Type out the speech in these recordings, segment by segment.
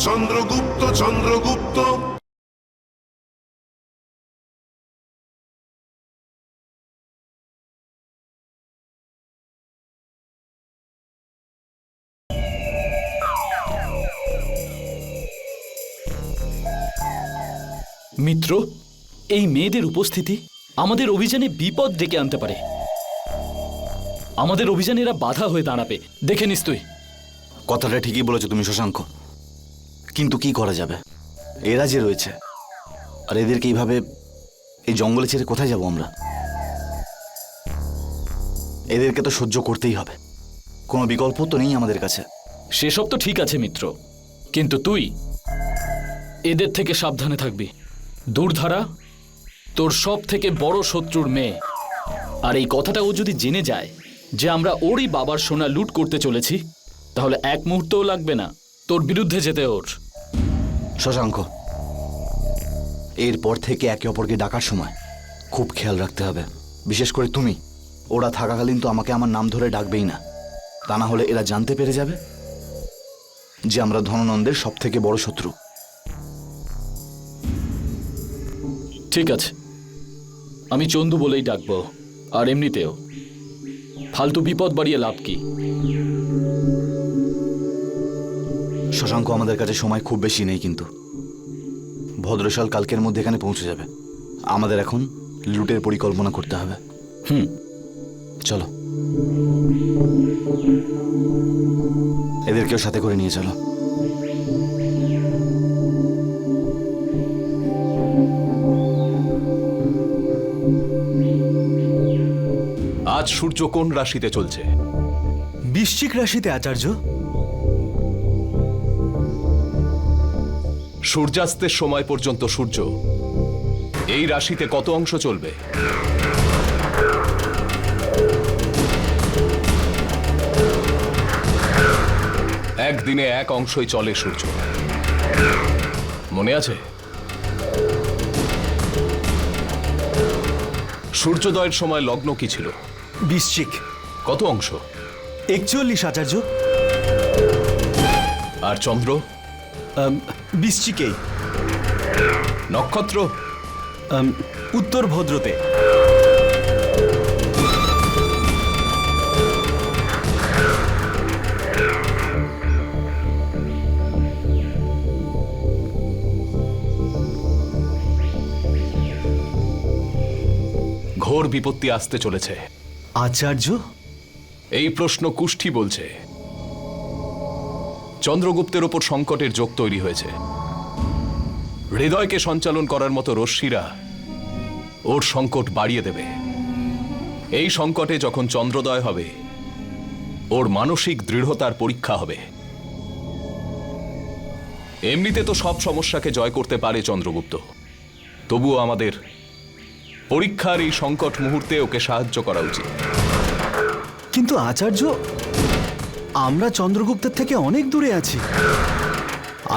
চন্দ্রগুপ্ত চন্দ্রগুপ্ত মিত্র, এই মেয়েদের উপস্থিতি আমাদের অভিযানে বিপদ ডেকে আনতে পারে। আমাদের অভিযানে এরা বাধা হয়ে দাঁড়াবে, দেখে নিস তুই। কথাটা ঠিকই বলেছো তুমি শশাঙ্ক, কিন্তু কি করা যাবে? এরা যে রয়েছে, আর এদেরকে এইভাবে এই জঙ্গলে ছেড়ে কোথায় যাব আমরা? এদেরকে তো সহ্য করতেই হবে, কোনো বিকল্প তো নেই আমাদের কাছে। সেসব তো ঠিক আছে মিত্র, কিন্তু তুই এদের থেকে সাবধানে থাকবি। দুর্ধারা তোর সব থেকে বড় শত্রুর মেয়ে, আর এই কথাটা ও যদি জেনে যায় যে আমরা ওরই বাবার সোনা লুট করতে চলেছি, তাহলে এক মুহূর্তও লাগবে না তোর বিরুদ্ধে যেতে ওর। শশাঙ্ক, এরপর থেকে একে অপরকে ডাকার সময় খুব খেয়াল রাখতে হবে, বিশেষ করে তুমি। ওরা থাকাকালীন তো আমাকে আমার নাম ধরে ডাকবেই না, তা না হলে এরা জানতে পেরে যাবে যে আমরা ধননন্দের সব থেকে বড় শত্রু। ঠিক আছে, আমি চন্দু বলেই ডাকবো। আর এমনিতেও ফালতু বিপদ বাড়িয়ে লাভ কি? শশাঙ্ক, আমাদের কাছে সময় খুব বেশি নেই, কিন্তু ভদ্রশাল কালকের মধ্যে এখানে পৌঁছে যাবে। আমাদের এখন লুটের পরিকল্পনা করতে হবে। চলো, এদেরকেও সাথে করে নিয়ে চলো। আজ সূর্য কোন রাশিতে চলছে? বৃশ্চিক রাশিতে আচার্য। সূর্যাস্তের সময় পর্যন্ত সূর্য এই রাশিতে কত অংশ চলবে? একদিনে এক অংশই চলে সূর্য, মনে আছে? সূর্যোদয়ের সময় লগ্ন কি ছিল? বৃশ্চিক। কত অংশ? 41 আচার্য। আর চন্দ্র? বৃশ্চিকেই। নক্ষত্র? উত্তর ভদ্রতে। ঘোর বিপত্তি আসতে চলেছে আচার্য। এই প্রশ্ন কুষ্ঠি বলছে। চন্দ্রগুপ্তের ওপর সংকটের যোগ তৈরি হয়েছে। হৃদয়কে সঞ্চালন করার মতো রশ্মিরা ওর সংকট বাড়িয়ে দেবে। এই সংকটে যখন চন্দ্রোদয় হবে, ওর মানসিক দৃঢ়তার পরীক্ষা হবে। এমনিতে তো সব সমস্যাকে জয় করতে পারে চন্দ্রগুপ্ত, তবুও আমাদের পরীক্ষার এই সংকট মুহূর্তে ওকে সাহায্য করা উচিত। কিন্তু আচার্য, আমরা চন্দ্রগুপ্তের থেকে অনেক দূরে আছি।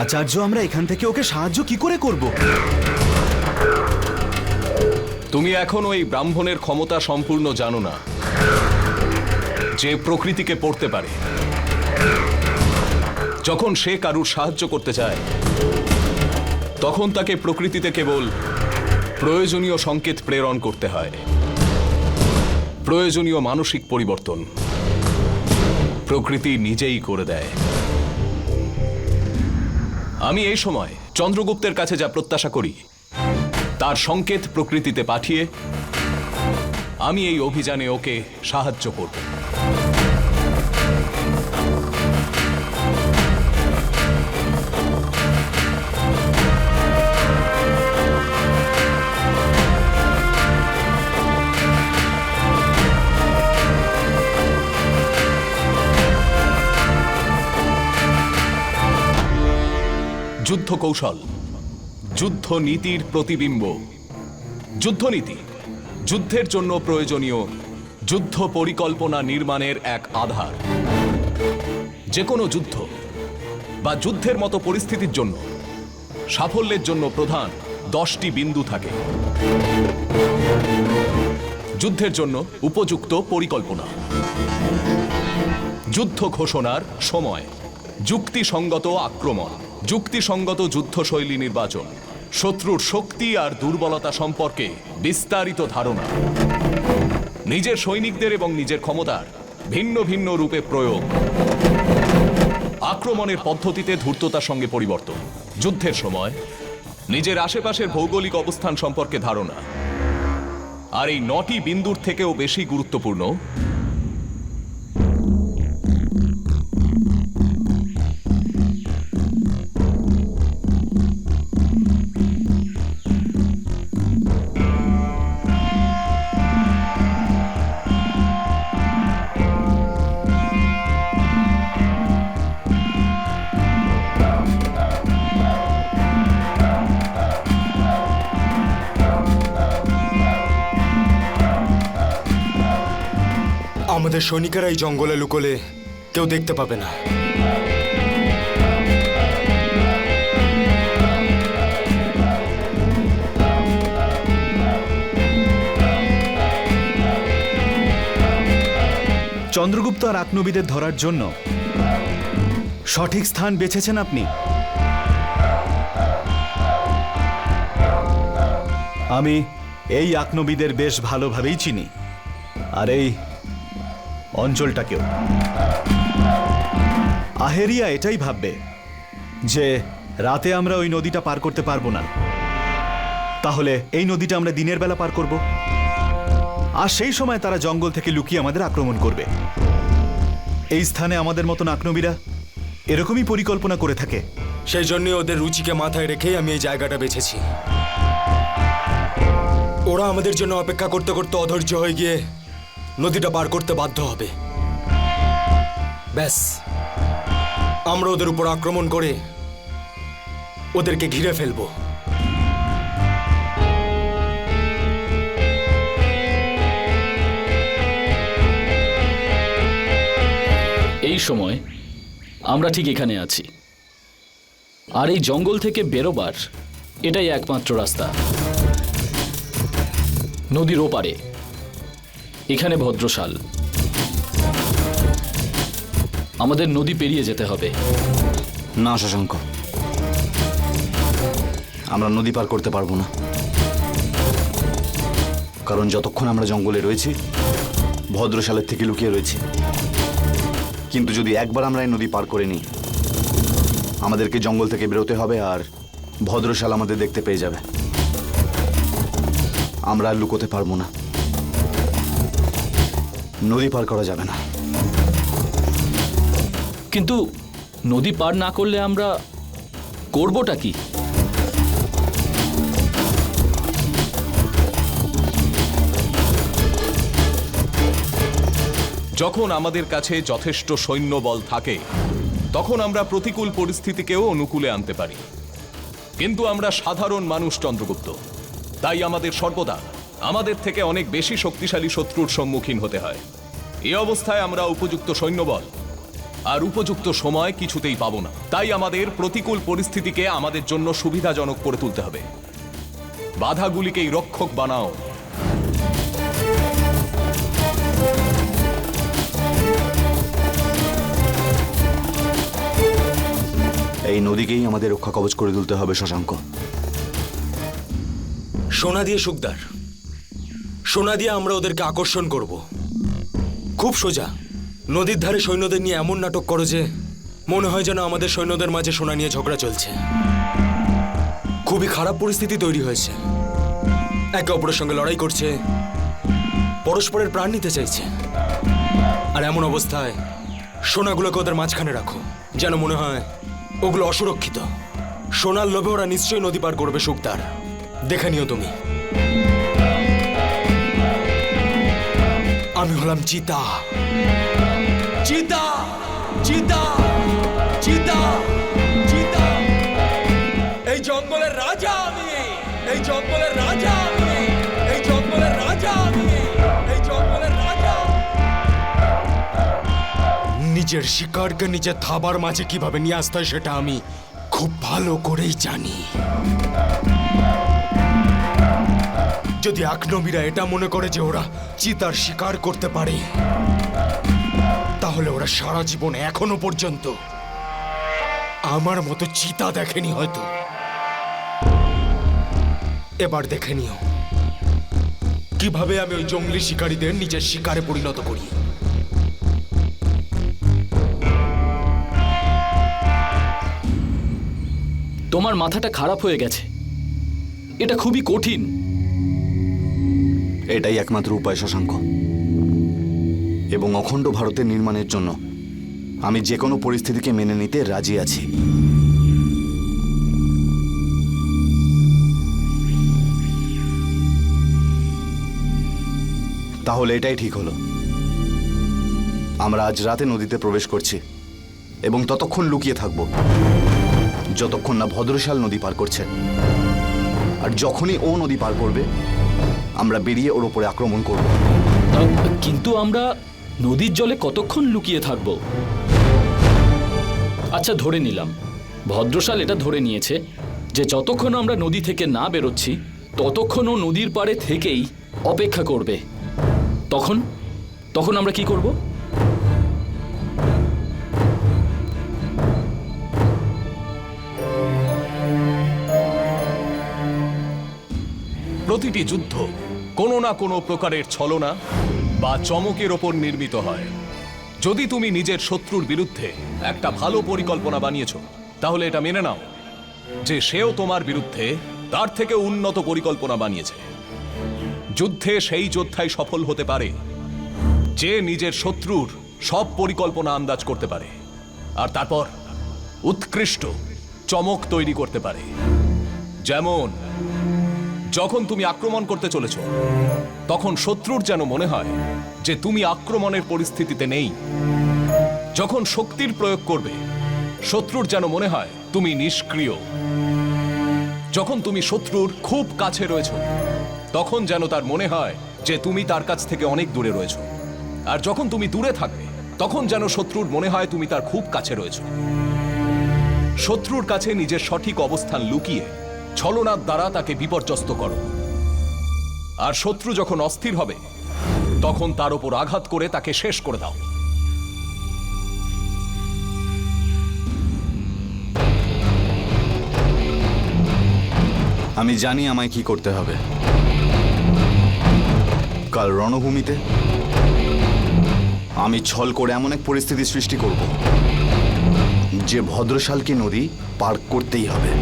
আচার্য, আমরা এখান থেকে ওকে সাহায্য কি করে করব? তুমি এখনো এই ব্রাহ্মণের ক্ষমতা সম্পূর্ণ জানো না, যে প্রকৃতিকে পড়তে পারে। যখন সে কারুর সাহায্য করতে চায়, তখন তাকে প্রকৃতিতে কেবল প্রয়োজনীয় সংকেত প্রেরণ করতে হয়। প্রয়োজনীয় মানসিক পরিবর্তন প্রকৃতি নিজেই করে দেয়। আমি এই সময় চন্দ্রগুপ্তের কাছে যা প্রত্যাশা করি, তার সংকেত প্রকৃতিতে পাঠিয়ে আমি এই অভিযানে ওকে সাহায্য করব। যুদ্ধ কৌশল, যুদ্ধ নীতির প্রতিবিম্ব। যুদ্ধনীতি যুদ্ধের জন্য প্রয়োজনীয় যুদ্ধ পরিকল্পনা নির্মাণের এক আধার। যে কোনো যুদ্ধ বা যুদ্ধের মতো পরিস্থিতির জন্য সাফল্যের জন্য প্রধান 10টি বিন্দু থাকে। যুদ্ধের জন্য উপযুক্ত পরিকল্পনা, যুদ্ধ ঘোষণার সময়, যুক্তিসঙ্গত আক্রমণ, যুক্তিসঙ্গত যুদ্ধশৈলী নির্বাচন, শত্রুর শক্তি আর দুর্বলতা সম্পর্কে বিস্তারিত ধারণা, নিজের সৈনিকদের এবং নিজের ক্ষমতার ভিন্ন ভিন্ন রূপে প্রয়োগ, আক্রমণের পদ্ধতিতে ধূর্ততার সঙ্গে পরিবর্তন, যুদ্ধের সময় নিজের আশেপাশের ভৌগোলিক অবস্থান সম্পর্কে ধারণা, আর এই 9টি বিন্দুর থেকেও বেশি গুরুত্বপূর্ণ আমাদের সৈনিকেরা এই জঙ্গলে লুকোলে কেউ দেখতে পাবে না। চন্দ্রগুপ্ত আর আক্নবীদের ধরার জন্য সঠিক স্থান বেছেছেন আপনি। আমি এই আক্নবীদের বেশ ভালোভাবেই চিনি, আর এই অঞ্চলটাকেও। আহেরিয়া এটাই ভাববে যে রাতে আমরা ওই নদীটা পার করতে পারবো না, তাহলে এই নদীটা আমরা দিনের বেলা পার করব, আর সেই সময় তারা জঙ্গল থেকে লুকিয়ে আমাদের আক্রমণ করবে। এই স্থানে আমাদের মতন আক্রমীরা এরকমই পরিকল্পনা করে থাকে। সেই জন্যই ওদের রুচিকে মাথায় রেখেই আমি এই জায়গাটা বেছেছি। ওরা আমাদের জন্য অপেক্ষা করতে করতে অধৈর্য হয়ে গিয়ে নদীটা পার করতে বাধ্য হবে। ব্যাস, আমরা ওদের উপর আক্রমণ করে ওদেরকে ঘিরে ফেলবো। এই সময় আমরা ঠিক এখানে আছি, আর এই জঙ্গল থেকে বেরোবার এটাই একমাত্র রাস্তা। নদীর ওপারে এখানে ভদ্রশাল, আমাদের নদী পেরিয়ে যেতে হবে। না শশাঙ্ক, আমরা নদী পার করতে পারবো না, কারণ যতক্ষণ আমরা জঙ্গলে রয়েছি ভদ্রশালের থেকে লুকিয়ে রয়েছি। কিন্তু যদি একবার আমরা এই নদী পার করে নিই, আমাদেরকে জঙ্গল থেকে বেরোতে হবে, আর ভদ্রশাল আমাদের দেখতে পেয়ে যাবে। আমরা আর লুকোতে পারবো না, নদী পার করা যাবে না। কিন্তু নদী পার না করলে আমরা করবোটা কি? যখন আমাদের কাছে যথেষ্ট সৈন্যবল থাকে তখন আমরা প্রতিকূল পরিস্থিতিকেও অনুকূলে আনতে পারি, কিন্তু আমরা সাধারণ মানুষ চন্দ্রগুপ্ত, তাই আমাদের সর্বদা আমাদের থেকে অনেক বেশি শক্তিশালী শত্রুর সম্মুখীন হতে হয়। এই অবস্থায় আমরা উপযুক্ত সৈন্যবল আর উপযুক্ত সময় কিছুতেই পাবো না। তাই আমাদের প্রতিকূল পরিস্থিতিকে আমাদের জন্য সুবিধাজনক করে তুলতে হবে। বাধাগুলিকেই রক্ষক বানাও। এই নদীকেই আমাদের রক্ষা কবচ করে তুলতে হবে শশাঙ্ক। সোনা দিয়ে সুখদার, সোনা দিয়ে আমরা ওদেরকে আকর্ষণ করব। খুব সোজা, নদীর ধারে সৈন্যদের নিয়ে এমন নাটক করো যে মনে হয় যেন আমাদের সৈন্যদের মাঝে সোনা নিয়ে ঝগড়া চলছে। খুবই খারাপ পরিস্থিতি তৈরি হয়েছে, একে অপরের সঙ্গে লড়াই করছে, পরস্পরের প্রাণ নিতে চাইছে। আর এমন অবস্থায় সোনাগুলোকে ওদের মাঝখানে রাখো, যেন মনে হয় ওগুলো অসুরক্ষিত। সোনার লোভে ওরা নিশ্চয়ই নদী পার করবে সুখদার, দেখে নিও তুমি। আমি হলাম চিতা, চিতা, চিতা, চিতা, চিতা। এই জঙ্গলের রাজা আমি, এই জঙ্গলের রাজা আমি, এই জঙ্গলের রাজা আমি, এই জঙ্গলের রাজা। নিজের শিকারকে নিজের থাবার মাঝে কিভাবে নিয়ে আসতে হয় সেটা আমি খুব ভালো করেই জানি। যদি আক্রমীরা এটা মনে করে যে ওরা চিতার শিকার করতে পারে, তাহলে ওরা সারা জীবন এখনো পর্যন্ত আমার মতো চিতা দেখেনি হয়তো, এবার দেখে নিও কিভাবে আমি ওই জঙ্গলি শিকারীদের নিজের শিকারে পরিণত করি। তোমার মাথাটা খারাপ হয়ে গেছে, এটা খুবই কঠিন। এটাই একমাত্র উপায় শশাঙ্ক, এবং অখণ্ড ভারতের নির্মাণের জন্য আমি যে কোনো পরিস্থিতিকে মেনে নিতে রাজি আছি। তাহলে এটাই ঠিক হলো, আমরা আজ রাতে নদীতে প্রবেশ করছি এবং ততক্ষণ লুকিয়ে থাকব যতক্ষণ না ভদ্রশাল নদী পার করছে। আর যখনই ও নদী পার করবে আমরা বেরিয়ে ওর উপরে আক্রমণ করব। কিন্তু আমরা নদীর জলে কতক্ষণ লুকিয়ে থাকব? আচ্ছা, ধরে নিলাম ভদ্রশাল এটা ধরে নিয়েছে যে যতক্ষণ আমরা নদী থেকে না বেরোচ্ছি ততক্ষণ ও নদীর পাড়ে থেকেই অপেক্ষা করবে। তখন তখন আমরা কি করব? প্রতিটি যুদ্ধ কোনো না কোনো প্রকারের ছলনা বা চমকের ওপর নির্মিত হয়। যদি তুমি নিজের শত্রুর বিরুদ্ধে একটা ভালো পরিকল্পনা বানিয়েছ, তাহলে এটা মেনে নাও যে সেও তোমার বিরুদ্ধে তার থেকে উন্নত পরিকল্পনা বানিয়েছে। যুদ্ধে সেই যোদ্ধাই সফল হতে পারে যে নিজের শত্রুর সব পরিকল্পনা আন্দাজ করতে পারে আর তারপর উৎকৃষ্ট চমক তৈরি করতে পারে। যেমন যখন তুমি আক্রমণ করতে চলেছ তখন শত্রুর যেন মনে হয় যে তুমি আক্রমণের পরিস্থিতিতে নেই। যখন শক্তির প্রয়োগ করবে শত্রুর যেন মনে হয় তুমি নিষ্ক্রিয়। যখন তুমি শত্রুর খুব কাছে রয়েছ তখন যেন তার মনে হয় যে তুমি তার কাছ থেকে অনেক দূরে রয়েছ। আর যখন তুমি দূরে থাকবে তখন যেন শত্রুর মনে হয় তুমি তার খুব কাছে রয়েছ। শত্রুর কাছে নিজের সঠিক অবস্থান লুকিয়ে ছলনার দ্বারা তাকে বিপর্যস্ত করো। আর শত্রু যখন অস্থির হবে তখন তার উপর আঘাত করে তাকে শেষ করে দাও। আমি জানি আমায় কি করতে হবে। কাল রণভূমিতে আমি ছল করে এমন এক পরিস্থিতি সৃষ্টি করব যে ভদ্রশালকে নদী পার করতেই হবে।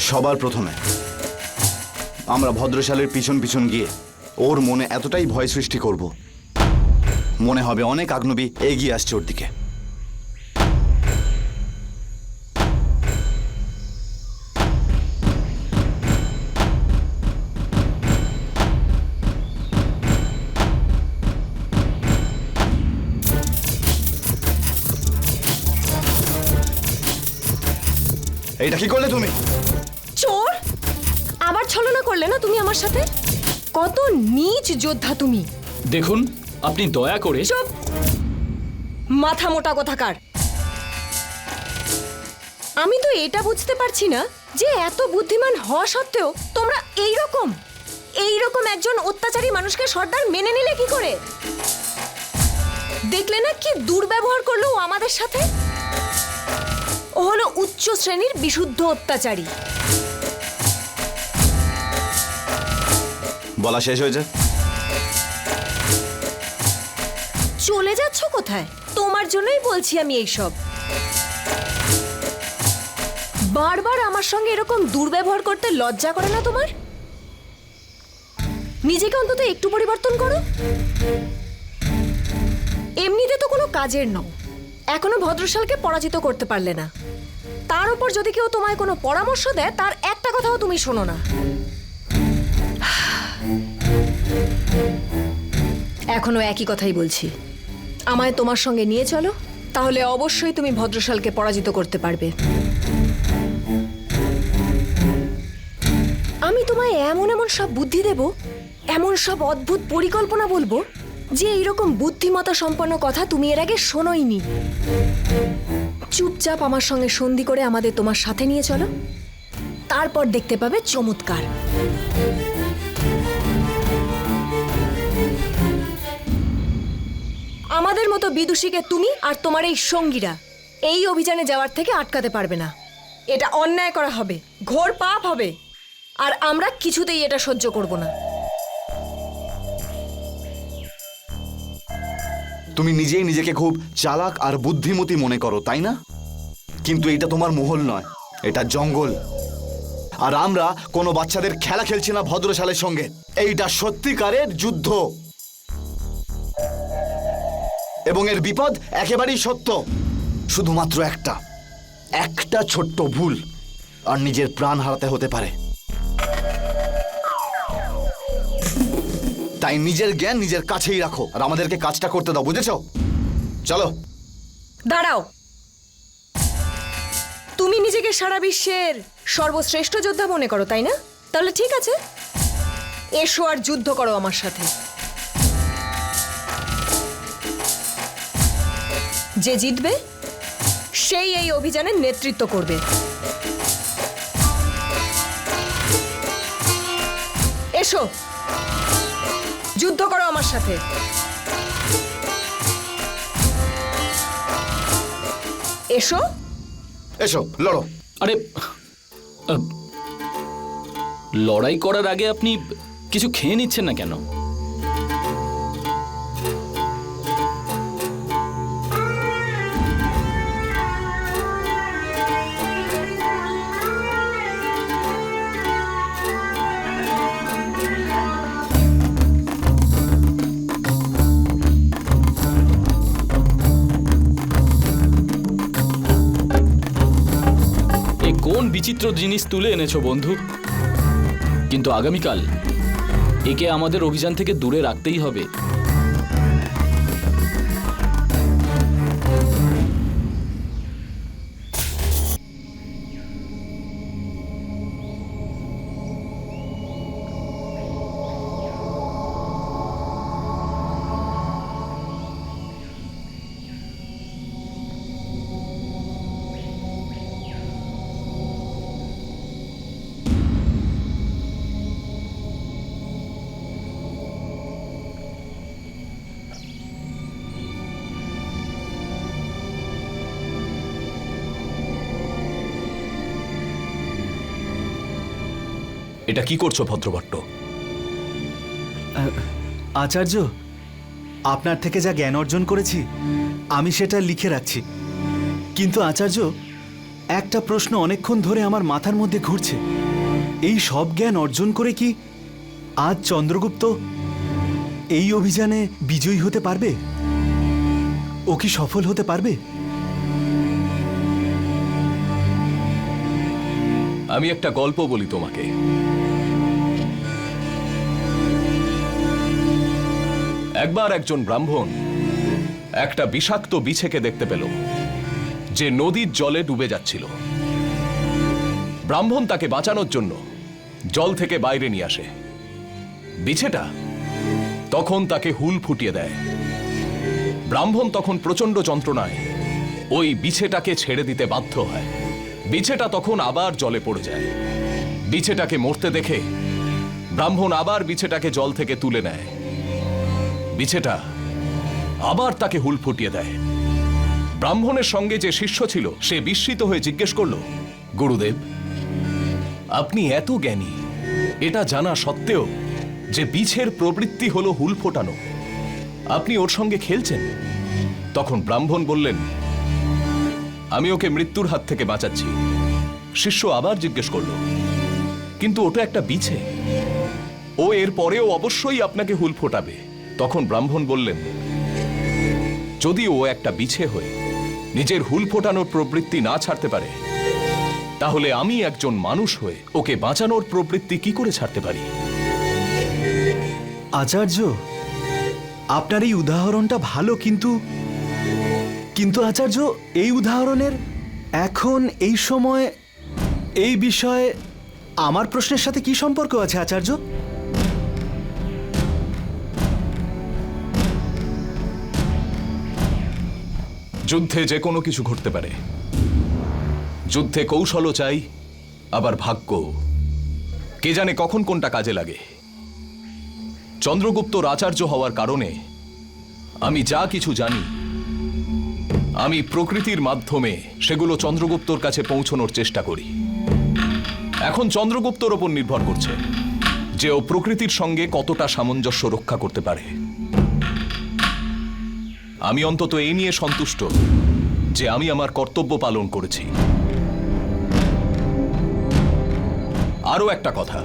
সবার প্রথমে আমরা ভদ্রশালের পিছন পিছন গিয়ে ওর মনে এতটাই ভয় সৃষ্টি করব মনে হবে অনেক আগ্নবী এগিয়ে আসছে ওর দিকে। এইটা কি করলে তুমি? চোর! আবার ছলনা করলে না তুমি আমার সাথে? কত নীচ যোদ্ধা তুমি! দেখুন, আপনি দয়া করে চুপ! মাথা মোটা কোথাকার! আমি তো এটা বুঝতে পারছি না যে এত বুদ্ধিমান হওয়া সত্ত্বেও তোমরা এইরকম একজন অত্যাচারী মানুষকে সর্দার মেনে নিলে কি করে? দেখলে না কি দুর্ব্যবহার করলো ও আমাদের সাথে? ও হলো উচ্চ শ্রেণীর বিশুদ্ধ অত্যাচারী। বলা শেষ হয়েছে? চলে যাচ্ছ কোথায়? তোমার জন্যই বলছি আমি এইসব। বারবার আমার সঙ্গে এরকম দুর্ব্যবহার করতে লজ্জা করে না তোমার? নিজেকে অন্তত একটু পরিবর্তন করো। এমনিতে তো কোনো কাজের নও, এখনো ভদ্রশালকে পরাজিত করতে পারলে না। তার উপর যদি কেউ তোমায় কোনো পরামর্শ দেয় তার একটা কথাও তুমি শোনো না। এখনো একই কথাই বলছি, আমায় তোমার সঙ্গে নিয়ে চলো, তাহলে অবশ্যই তুমি ভদ্রশালকে পরাজিত করতে পারবে। আমি তোমায় এমন এমন সব বুদ্ধি দেব, এমন সব অদ্ভুত পরিকল্পনা বলবো যে এইরকম বুদ্ধিমত্তা সম্পন্ন কথা তুমি এর আগে শোনোইনি। চুপচাপ আমার সঙ্গে সন্ধি করে আমাদের তোমার সাথে নিয়ে চলো, তারপর দেখতে পাবে চমৎকার। আমাদের মতো বিদুষীকে তুমি আর তোমার এই সঙ্গীরা এই অভিযানে যাওয়ার থেকে আটকাতে পারবে না। এটা অন্যায় করা হবে, ঘোর পাপ হবে, আর আমরা কিছুতেই এটা সহ্য করব না। তুমি নিজেই নিজেকে খুব চালাক আর বুদ্ধিমতী মনে করো, তাই না? কিন্তু এটা তোমার মহল নয়, এটা জঙ্গল। আর আমরা কোনো বাচ্চাদের খেলা খেলছি না ভদ্রশালের সঙ্গে। এইটা সত্যিকারের যুদ্ধ, এবং এর বিপদ একেবারেই সত্য। শুধুমাত্র একটা ছোট্ট ভুল আর নিজের প্রাণ হারাতে হতে পারে। তাই নিজের জ্ঞান নিজের কাছেই রাখো আর আমাদেরকে কাজটা করতে দাও, বুঝেছো? চলো। দাঁড়াও, তুমি নিজেকে সারা বিশ্বের সর্বশ্রেষ্ঠ যোদ্ধা মনে করো, তাই না? তাহলে ঠিক আছে, এসো আর যুদ্ধ করো আমার সাথে। যে জিতবে সেই এই অভিযানের নেতৃত্ব করবে। এসো, যুদ্ধ করো আমার সাথে। এসো এসো, লড়ো। আরে লড়াই করার আগে আপনি কিছু খেয়ে নিচ্ছেন না কেন? কোন বিচিত্র জিনিস তুলে এনেছো বন্ধু, কিন্তু আগামীকাল একে আমাদের অভিযান থেকে দূরে রাখতেই হবে। এটা কি করছো ভদ্রভট্ট? আচার্য, আপনার থেকে যা জ্ঞান অর্জন করেছি আমি সেটা লিখে রাখছি। কিন্তু আচার্য, একটা প্রশ্ন অনেকক্ষণ ধরে আমার মাথার মধ্যে ঘুরছে। এই সব জ্ঞান অর্জন করে কি আজ চন্দ্রগুপ্ত এই অভিযানে বিজয়ী হতে পারবে? ও কি সফল হতে পারবে? আমি একটা গল্প বলি তোমাকে। একবার একজন ব্রাহ্মণ একটা বিষাক্ত বিছেকে দেখতে পেল যে নদীর জলে ডুবে যাচ্ছিল। ব্রাহ্মণ তাকে বাঁচানোর জন্য জল থেকে বাইরে নিয়ে আসে। বিছেটা তখন তাকে হুল ফুটিয়ে দেয়। ব্রাহ্মণ তখন প্রচন্ড যন্ত্রণায় ওই বিছেটাকে ছেড়ে দিতে বাধ্য হয়। বিছেটা তখন আবার জলে পড়ে যায়। বিছেটাকে মরতে দেখে ব্রাহ্মণ আবার বিছেটাকে জল থেকে তুলে নেয়। বিছেটা আবার তাকে হুল ফুটিয়ে দেয়। ব্রাহ্মণের সঙ্গে যে শিষ্য ছিল সে বিস্মিত হয়ে জিজ্ঞেস করল, গুরুদেব, আপনি এত জ্ঞানী, এটা জানা সত্ত্বেও যে বিছের প্রবৃত্তি হলো হুল ফোটানো, আপনি ওর সঙ্গে খেলছেন? তখন ব্রাহ্মণ বললেন, আমি ওকে মৃত্যুর হাত থেকে বাঁচাচ্ছি। শিষ্য আবার জিজ্ঞেস করল, কিন্তু ওটা একটা বিছে, ও এর পরেও অবশ্যই আপনাকে হুল ফোটাবে। তখন ব্রাহ্মণ বললেন, যদি ও একটা বিছে হয়ে নিজের হুল ফোটানোর প্রবৃত্তি না ছাড়তে পারে, তাহলে আমি একজন মানুষ হয়ে ওকে বাঁচানোর প্রবৃত্তি কি করে ছাড়তে পারি? আচার্য, আপনার এই উদাহরণটা ভালো, কিন্তু আচার্য, এই উদাহরণের এখন এই সময় এই বিষয়ে আমার প্রশ্নের সাথে কি সম্পর্ক আছে আচার্য? যুদ্ধে যে কোনো কিছু ঘটতে পারে। যুদ্ধে কৌশলও চাই, আবার ভাগ্য। কে জানে কখন কোনটা কাজে লাগে। চন্দ্রগুপ্তর আচার্য হওয়ার কারণে আমি যা কিছু জানি, আমি প্রকৃতির মাধ্যমে সেগুলো চন্দ্রগুপ্তর কাছে পৌঁছানোর চেষ্টা করি। এখন চন্দ্রগুপ্তর ওপর নির্ভর করছে যে ও প্রকৃতির সঙ্গে কতটা সামঞ্জস্য রক্ষা করতে পারে। আমি অন্তত এই নিয়ে সন্তুষ্ট যে আমি আমার কর্তব্য পালন করেছি। আরও একটা কথা,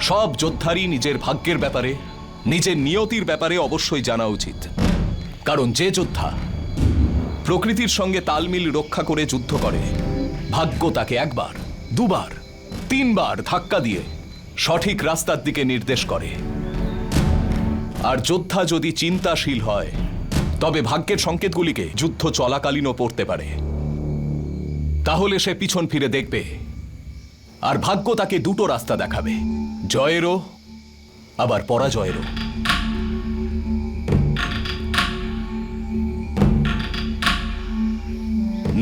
সব যোদ্ধারই নিজের ভাগ্যের ব্যাপারে, নিজের নিয়তির ব্যাপারে অবশ্যই জানা উচিত। কারণ যে যোদ্ধা প্রকৃতির সঙ্গে তালমিল রক্ষা করে যুদ্ধ করে, ভাগ্য তাকে একবার, দুবার, তিনবার ধাক্কা দিয়ে সঠিক রাস্তার দিকে নির্দেশ করে। আর যোদ্ধা যদি চিন্তাশীল হয়, তবে ভাগ্যের সংকেতগুলিকে যুদ্ধ চলাকালীনও পড়তে পারে। তাহলে সে পিছন ফিরে দেখবে, আর ভাগ্য তাকে দুটো রাস্তা দেখাবে, জয়েরও আবার পরাজয়েরও।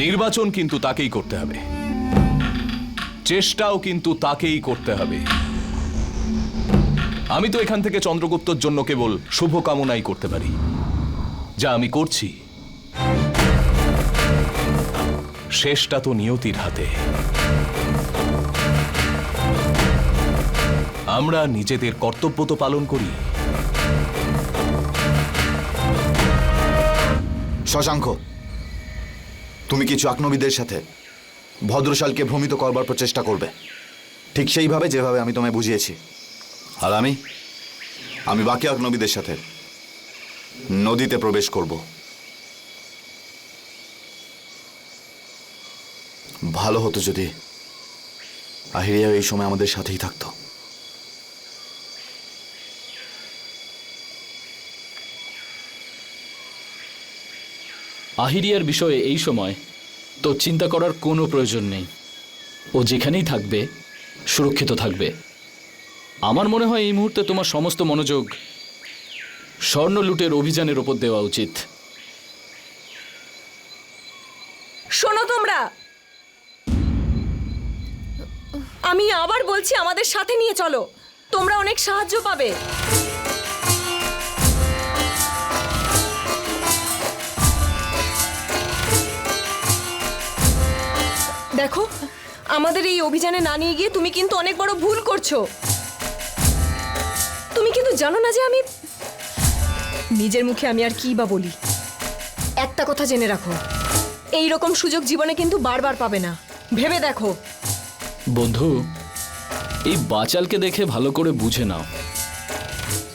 নির্বাচন কিন্তু তাকেই করতে হবে, চেষ্টাও কিন্তু তাকেই করতে হবে। আমি তো এখান থেকে চন্দ্রগুপ্তর জন্য কেবল শুভকামনাই করতে পারি, যা আমি করছি শেষটা তো নিয়তির হাতে। আমরা নিজেদের কর্তব্য তো পালন করি। শশাঙ্ক, তুমি কিছু আগ্নেয়ীদের সাথে ভদ্রশালকে ভ্রমিত করবার প্রচেষ্টা করবে, ঠিক সেইভাবে যেভাবে আমি তোমায় বুঝিয়েছি। আর আমি বাকি আগ্নেয়ীদের সাথে নদীতে প্রবেশ করব। ভালো হতো যদি আহিরিয়া এই সময় আমাদের সাথেই থাকতো। আহিরিয়ার বিষয়ে এই সময় তো চিন্তা করার কোনো প্রয়োজন নেই। ও যেখানেই থাকবে সুরক্ষিত থাকবে। আমার মনে হয় এই মুহূর্তে তোমার সমস্ত মনোযোগ স্বর্ণ লুটের অভিযানের ওপর দেওয়া উচিত। শোনো তোমরা, আমি আবার বলছি, আমাদের সাথে নিয়ে চলো, তোমরা অনেক সাহায্য পাবে। দেখো, আমাদের এই অভিযানে না নিয়ে গিয়ে তুমি কিন্তু অনেক বড় ভুল করছো। তুমি কিন্তু জানো না যে আমি নিজের মুখে আমি আর কি বা বলি। একটা কথা জেনে রাখো, এই রকম সুযোগ জীবনে কিন্তু বারবার পাবে না, ভেবে দেখো। বন্ধু, এই বাচালকে দেখে ভালো করে বুঝে নাও,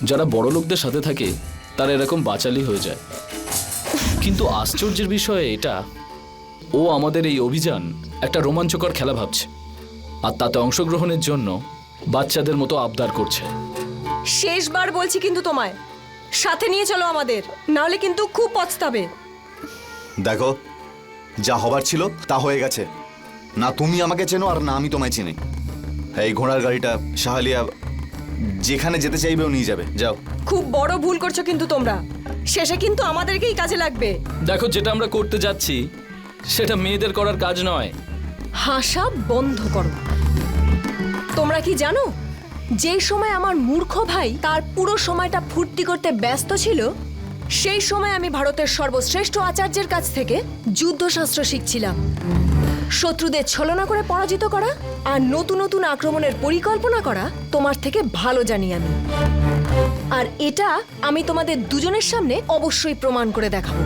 যারা বড় লোকদের সাথে থাকে তারা এরকম বাচালই হয়ে যায়। কিন্তু আশ্চর্যের বিষয় এটা, ও আমাদের এই অভিযান একটা রোমাঞ্চকর খেলা ভাবছে, আর তাতে অংশগ্রহণের জন্য বাচ্চাদের মতো আবদার করছে। শেষবার বলছি কিন্তু তোমায়, সাথে নিয়ে চলো আমাদের, নাহলে কিন্তু খুব পস্তাবে। দেখো, যা হবার ছিল তা হয়ে গেছে। না তুমি আমাকে চেনো আর না আমি তোমায় চিনি। এই ঘোড়ার গাড়িটা সাহালিয়া যেখানে যেতে চাইবেও নিয়ে যাবে, যাও। খুব বড় ভুল করছো কিন্তু তোমরা, শেষে কিন্তু আমাদেরকেই কাজে লাগবে। দেখো, যেটা আমরা করতে যাচ্ছি সেটা মেয়েদের করার কাজ নয়। হাসা বন্ধ করো। তোমরা কি জানো, যেই সময় আমার মূর্খ ভাই তার পুরো সময়টা ফুর্তি করতে ব্যস্ত ছিল, সেই সময় আমি ভারতের সর্বশ্রেষ্ঠ আচার্যের কাছ থেকে যুদ্ধশাস্ত্র শিখছিলাম। শত্রুদের ছলনা করে পরাজিত করা আর নতুন নতুন আক্রমণের পরিকল্পনা করা তোমার থেকে ভালো জানি আমি। আর এটা আমি তোমাদের দুজনের সামনে অবশ্যই প্রমাণ করে দেখাবো।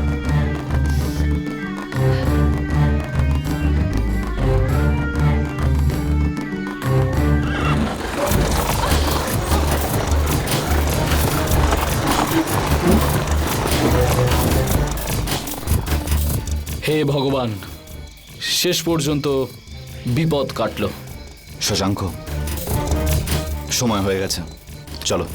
হে ভগবান, শেষ পর্যন্ত বিপদ কাটলো। শশাঙ্ক, সময় হয়ে গেছে, চলো।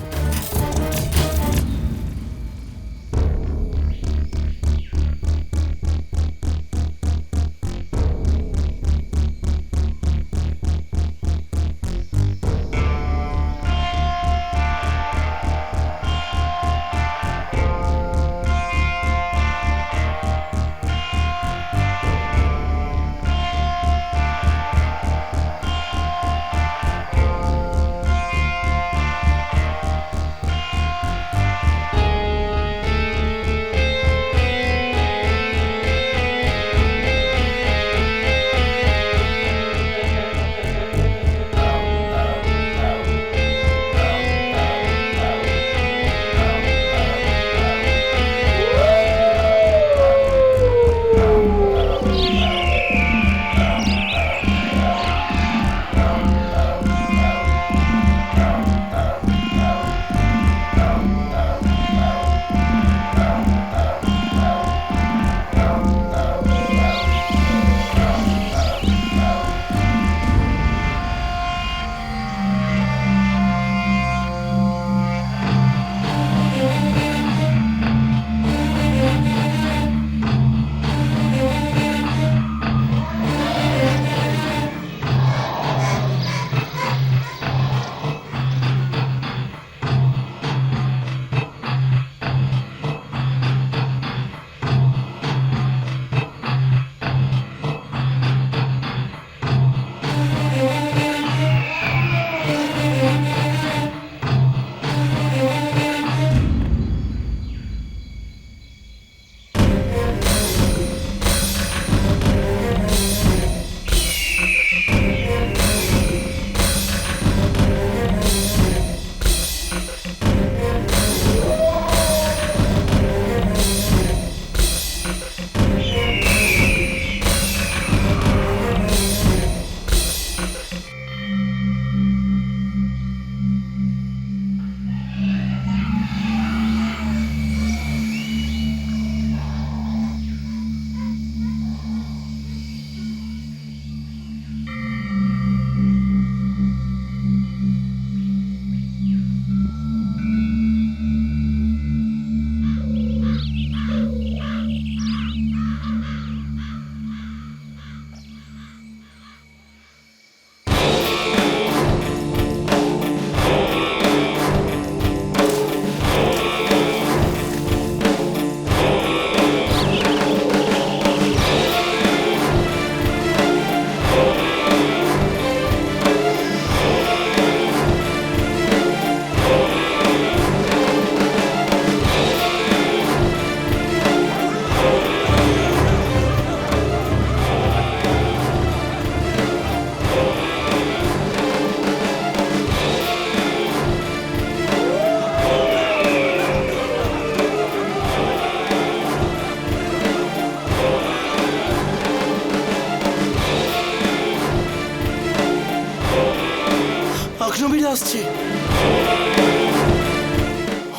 আসছে।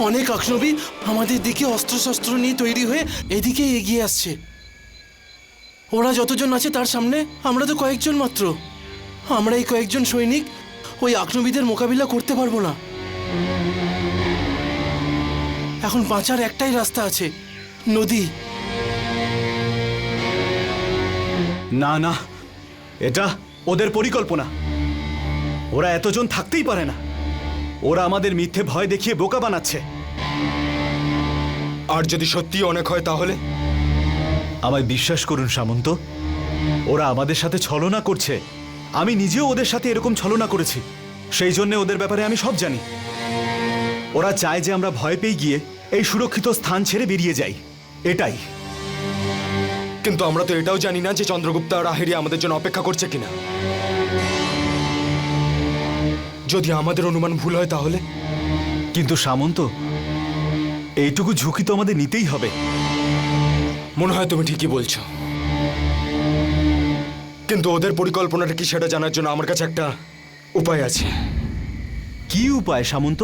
অনেক আক্রমী আমাদের দিকে অস্ত্রশস্ত্র নিয়ে তৈরি হয়ে এদিকে এগিয়ে আসছে। ওরা যতজন আছে তার সামনে আমরা তো কয়েকজন মাত্র। আমরা এই কয়েকজন সৈনিক ওই আক্রমীদের মোকাবিলা করতে পারবো না। এখন বাঁচার একটাই রাস্তা আছে, নদী। না না, এটা ওদের পরিকল্পনা। ওরা এতজন থাকতেই পারে না। ওরা আমাদের মিথ্যে ভয় দেখিয়ে বোকা বানাচ্ছে। আর যদি সত্যি অনেক হয় তাহলে? আমায় বিশ্বাস করুন সামন্ত, ওরা আমাদের সাথে ছলনা করছে। আমি নিজেও ওদের সাথে এরকম ছলনা করেছি, সেই জন্য ওদের ব্যাপারে আমি সব জানি। ওরা চায় যে আমরা ভয় পেয়ে গিয়ে এই সুরক্ষিত স্থান ছেড়ে বেরিয়ে যাই, এটাই। কিন্তু আমরা তো এটাও জানি না যে চন্দ্রগুপ্ত আর আহেরি আমাদের জন্য অপেক্ষা করছে কিনা। যদি আমাদের অনুমান ভুল হয় তাহলে? কিন্তু সামন্ত, এইটুকু ঝুঁকি তো আমাদের নিতেই হবে। মনে হয় তুমি ঠিকই বলছো, কিন্তু ওদের পরিকল্পনাটা কি সেটা জানার জন্য আমার কাছে একটা উপায় আছে। কি উপায় সামন্ত?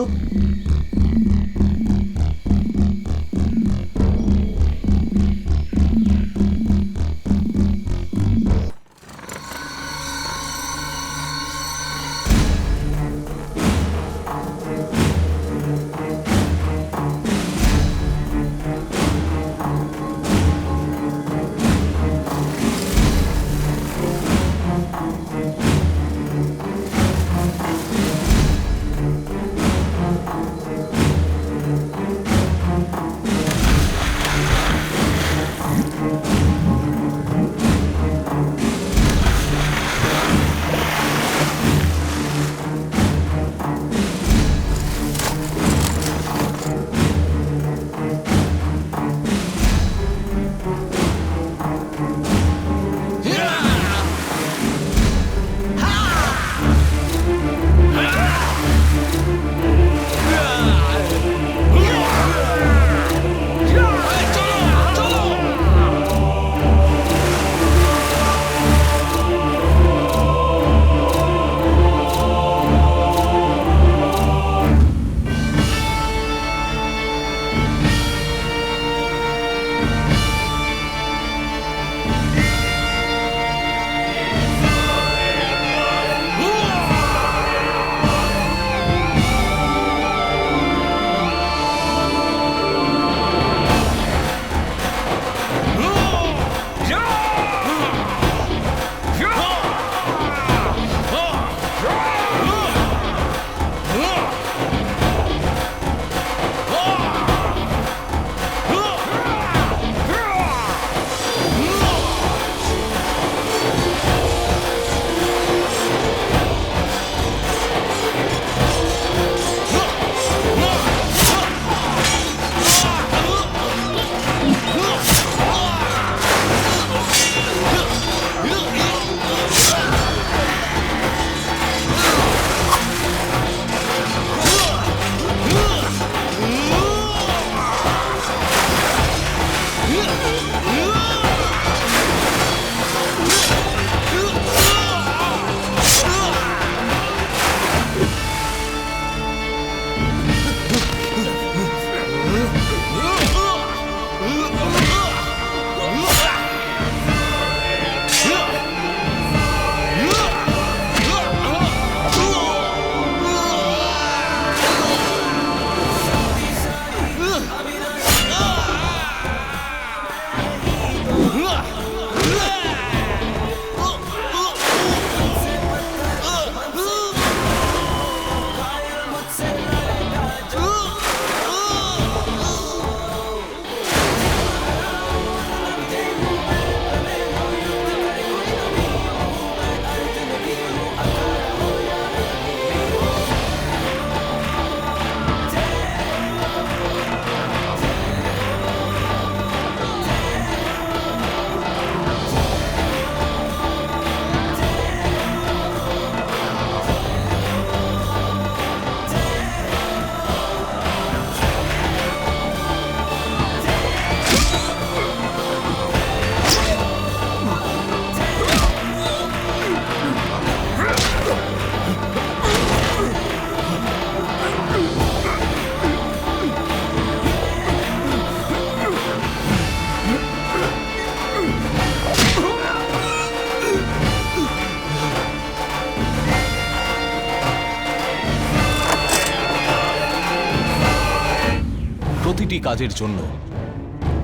প্রতিটি কাজের জন্য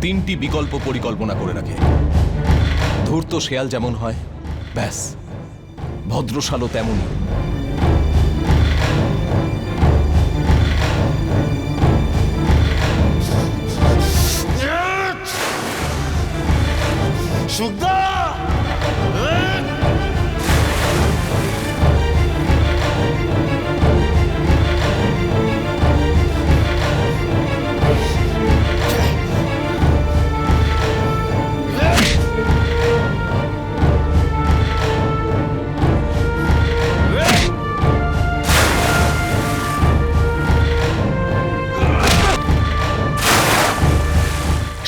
3টি বিকল্প পরিকল্পনা করে রাখে। ধূর্ত শেয়াল যেমন হয়, ব্যাস ভদ্রশালও তেমনই। সুখদা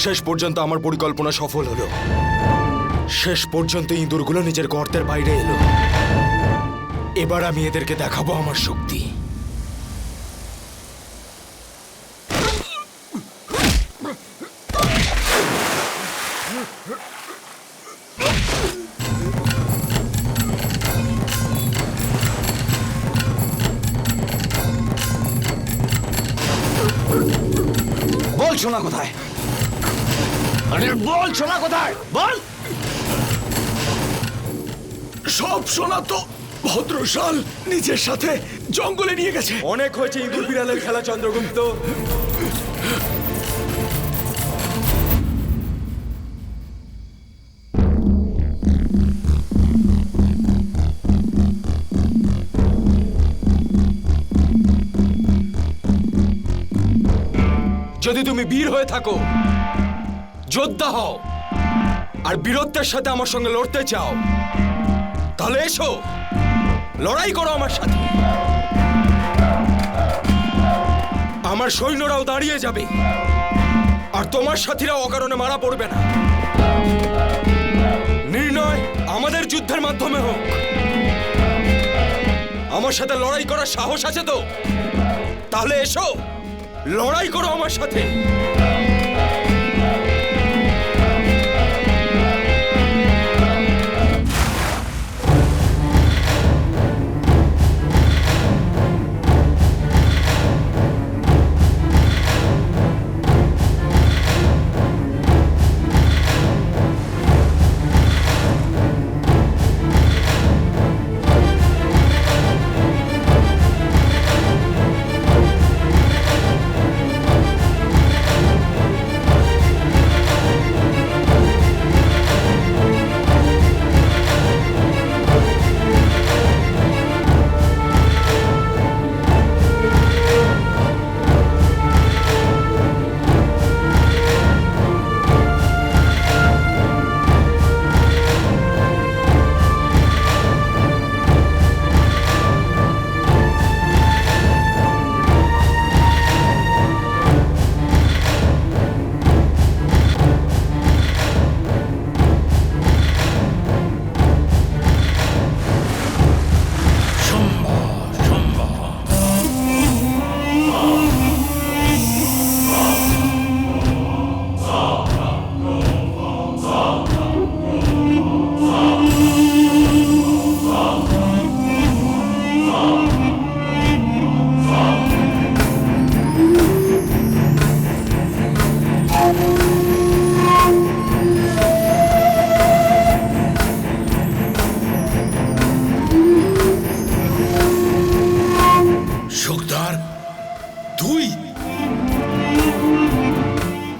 শেষ পর্যন্ত আমার পরিকল্পনা সফল হলো। শেষ পর্যন্ত ইঁদুরগুলো নিজের গর্তের বাইরে এলো। এবার আমি এদেরকে দেখাবো আমার শক্তি। বল সোনা কোথায়? আরে বল সোনা কোথায়? বল। সব সোনা তো ভদ্রশাল নিজের সাথে জঙ্গলে নিয়ে গেছে। অনেক হয়েছে ইঁদুর বিড়ালের খেলা চন্দ্রগুপ্ত। যদি তুমি বীর হয়ে থাকো, যোদ্ধা হও আর বীরত্বের সাথে আমার সঙ্গে লড়তে চাও, তাহলে এসো, লড়াই করো আমার সাথে। আমার সৈন্যরাও দাঁড়িয়ে যাবে আর তোমার সাথীরাও অকারণে মারা পড়বে না। নির্ণয় আমাদের যুদ্ধের মাধ্যমে হোক। আমার সাথে লড়াই করার সাহস আছে তো? তাহলে এসো, লড়াই করো আমার সাথে।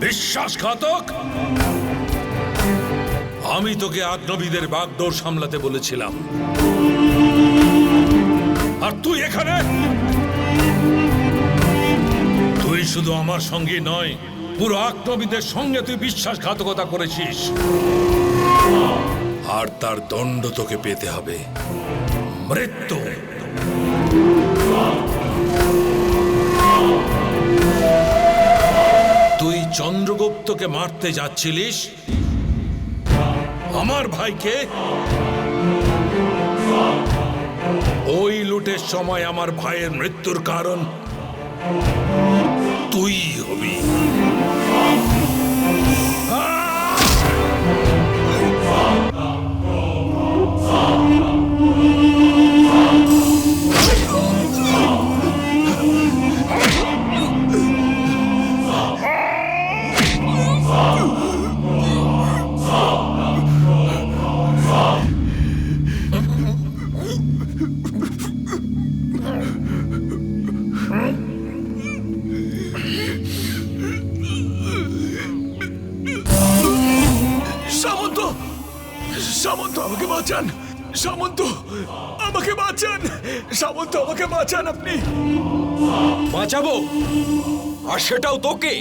বিশ্বাসঘাতক! আমি তোকে আগ্নবীদের বাগদৌড় সামলাতে বলেছিলাম, আর তুই এখানে? তুই শুধু আমার সঙ্গে নয়, পুরো আগ্নবীদের সঙ্গে তুই বিশ্বাসঘাতকতা করেছিস, আর তার দণ্ড তোকে পেতে হবে, মৃত্যু। তুই চন্দ্রগুপ্তকে মারতে যাচ্ছিলিস, আমার ভাইকে। ওই লুটের সময় আমার ভাইয়ের মৃত্যুর কারণ তুই হবি। সামন্ত আমাকে বাঁচান, সামন্ত আমাকে বাঁচান, সামন্ত আমাকে বাঁচান আপনি। বাঁচাবো, আর সেটাও তোকে।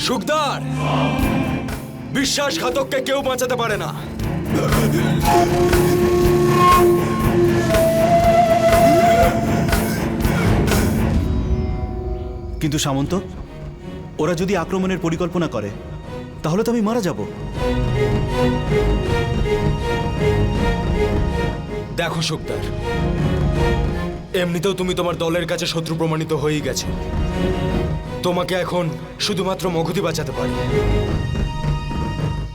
সুখদার, বিশ্বাসঘাতককে কেউ বাঁচাতে পারে না। কিন্তু সামন্ত, ওরা যদি আক্রমণের পরিকল্পনা করে তাহলে তো আমি মারা যাব। দেখো সুখদার, এমনিতেও তুমি তোমার দলের কাছে শত্রু প্রমাণিত হয়েই গেছে। তোমাকে এখন শুধুমাত্র মগধই বাঁচাতে পারে,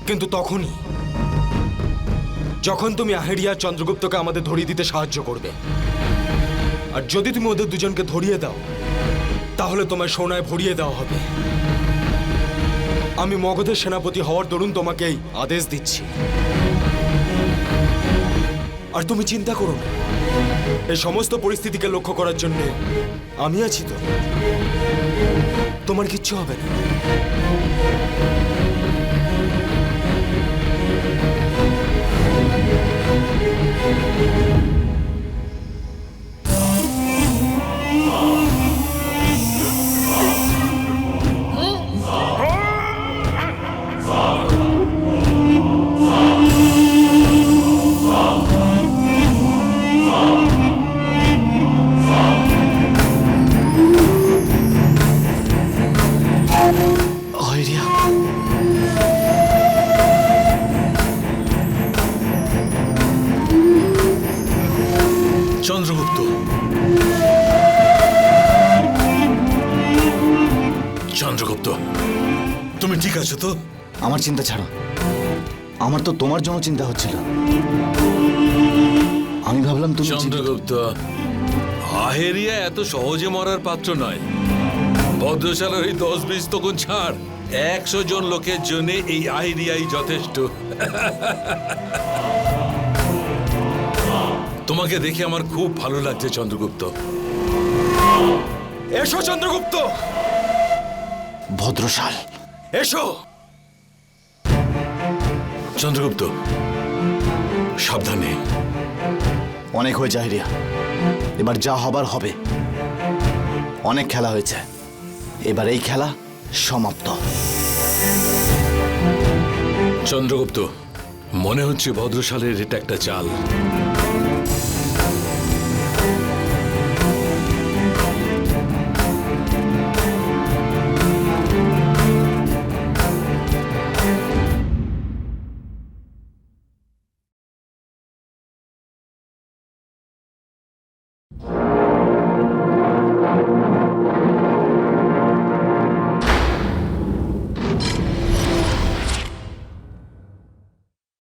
কিন্তু তখনই যখন তুমি আহেরিয়া আর চন্দ্রগুপ্তকে আমাদের ধরিয়ে দিতে সাহায্য করবে। আর যদি তুমি ওদের দুজনকে ধরিয়ে দাও তাহলে তোমায় সোনায় ভরিয়ে দেওয়া হবে। আমি মগধের সেনাপতি হওয়ার দরুন তোমাকে এই আদেশ দিচ্ছি। আর তুমি চিন্তা করো না, এই সমস্ত পরিস্থিতিকে লক্ষ্য করার জন্য আমি আছি তো। তোমার কিচ্ছু হবে না। আহেরিয়া, চন্দ্রগুপ্ত, চন্দ্রগুপ্ত, তুমি ঠিক আছো তো? আমার চিন্তা ছাড়ো, আমার তো তোমার জন্য চিন্তা হচ্ছিল। আমি ভাবলাম তুমি চন্দ্রগুপ্ত, আহেরিয়া এত সহজে মরার পাত্র নয়। ভদ্রশালার এই 10-20 তখন ছাড়, 100 জন লোকের জন্য এই আহেরিয়াই যথেষ্ট। তোমাকে দেখে আমার খুব ভালো লাগছে চন্দ্রগুপ্ত। এসো চন্দ্রগুপ্ত, ভদ্রশাল, এসো। চন্দ্রগুপ্ত, সাবধানে। অনেক হয়েছে আহেরিয়া, এবার যা হবার হবে। অনেক খেলা হয়েছে, এবার এই খেলা সমাপ্ত। চন্দ্রগুপ্ত, মনে হচ্ছে ভদ্রশালের এটা একটা চাল।